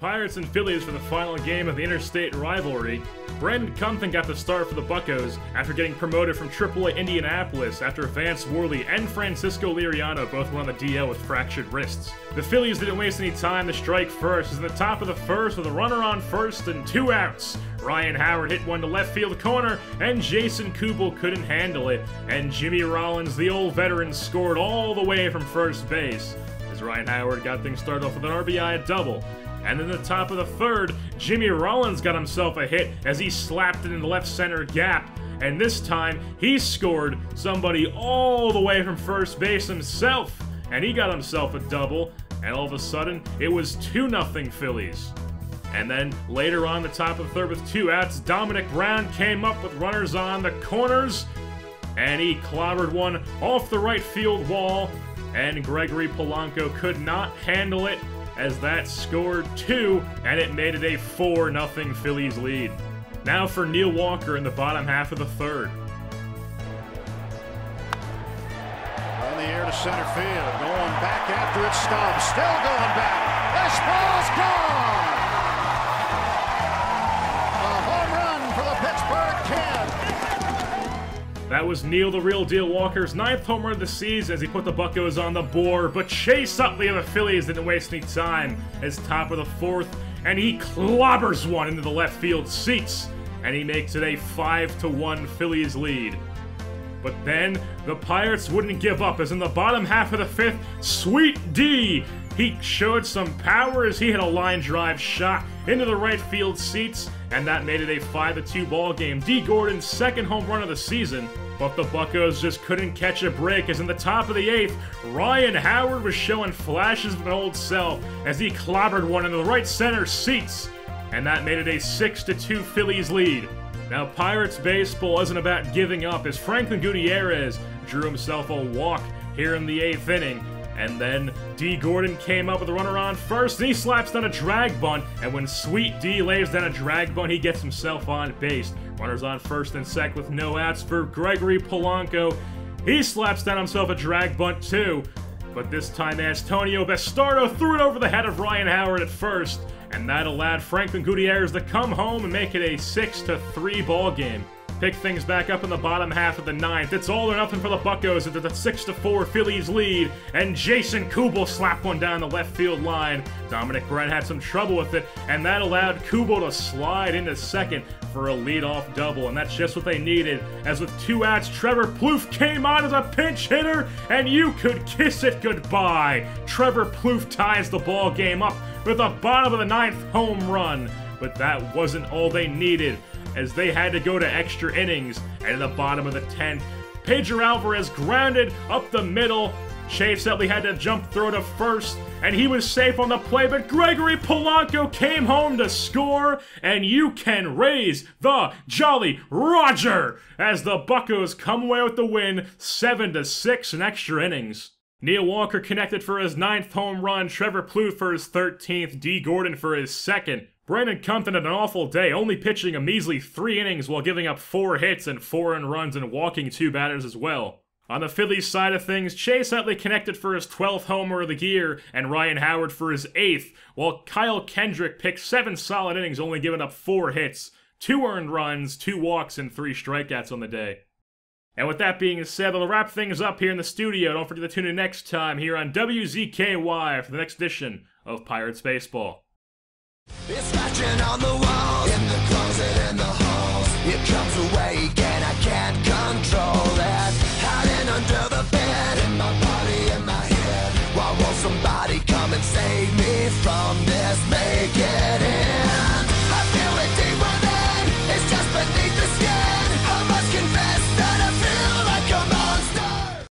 Pirates and Phillies for the final game of the interstate rivalry. Brandon Cumpton got the start for the Buccos after getting promoted from AAA Indianapolis after Vance, Worley, and Francisco Liriano both went on the DL with fractured wrists. The Phillies didn't waste any time to strike first, as in the top of the first with a runner on first and 2 outs. Ryan Howard hit one to left field corner, and Jason Kubel couldn't handle it, and Jimmy Rollins, the old veteran, scored all the way from first base, as Ryan Howard got things started off with an RBI double. And in the top of the third, Jimmy Rollins got himself a hit as he slapped it in the left center gap. And this time, he scored somebody all the way from first base himself. And he got himself a double. And all of a sudden, it was 2-0 Phillies. And then, later on the top of the third with 2 outs, Dominic Brown came up with runners on the corners. And he clobbered one off the right field wall. And Gregory Polanco could not handle it, as that scored 2, and it made it a 4-0 Phillies lead. Now for Neil Walker in the bottom half of the third. In the air to center field, going back after it, Stubbs, still going back. This ball's gone! A home run for the Pittsburgh Kid. That was Neil the Real Deal Walker's 9th home run of the season as he put the Buccos on the board, but Chase Utley of the Phillies didn't waste any time as top of the fourth, and he clobbers one into the left field seats, and he makes it a 5-1 Phillies lead. But then, the Pirates wouldn't give up, as in the bottom half of the fifth, Sweet D, he showed some power as he hit a line drive shot into the right field seats, and that made it a 5-2 ball game. D. Gordon's 2nd home run of the season, but the Buccos just couldn't catch a break, as in the top of the 8th, Ryan Howard was showing flashes of an old self as he clobbered one into the right center seats, and that made it a 6-2 Phillies lead. Now, Pirates baseball isn't about giving up, as Franklin Gutierrez drew himself a walk here in the 8th inning. And then D. Gordon came up with a runner on first, and he slaps down a drag bunt. And when Sweet D lays down a drag bunt, he gets himself on base. Runners on first and second with no outs for Gregory Polanco. He slaps down himself a drag bunt too. But this time Antonio Bastardo threw it over the head of Ryan Howard at first. And that allowed Franklin Gutierrez to come home and make it a 6-3 ball game. Pick things back up in the bottom half of the 9th. It's all or nothing for the Buccos into the 6-4 Phillies lead, and Jason Kubel slapped one down the left field line. Dominic Brown had some trouble with it, and that allowed Kubel to slide into second for a leadoff double, and that's just what they needed, as with 2 outs, Trevor Plouffe came on as a pinch hitter, and you could kiss it goodbye. Trevor Plouffe ties the ball game up with a bottom of the 9th home run, but that wasn't all they needed, as they had to go to extra innings, and in the bottom of the 10th, Pedro Alvarez grounded up the middle. Chase Utley had to jump throw to first, and he was safe on the play, but Gregory Polanco came home to score, and you can raise the Jolly Roger as the Buccos come away with the win, 7-6 in extra innings. Neil Walker connected for his 9th home run, Trevor Plouffe for his 13th, D. Gordon for his 2nd. Brandon Cumpton had an awful day, only pitching a measly 3 innings while giving up 4 hits and 4 earned runs and walking 2 batters as well. On the Phillies side of things, Chase Utley connected for his 12th homer of the year and Ryan Howard for his 8th, while Kyle Kendrick picked 7 solid innings, only giving up 4 hits, 2 earned runs, 2 walks, and 3 strikeouts on the day. And with that being said, we'll wrap things up here in the studio. Don't forget to tune in next time here on WZKY for the next edition of Pirates Baseball. It's scratching on the wall, in the closet, in the halls. It comes away again, I can't control it. Hiding under the bed, in my body, in my head. Why won't somebody come and save me from this? Make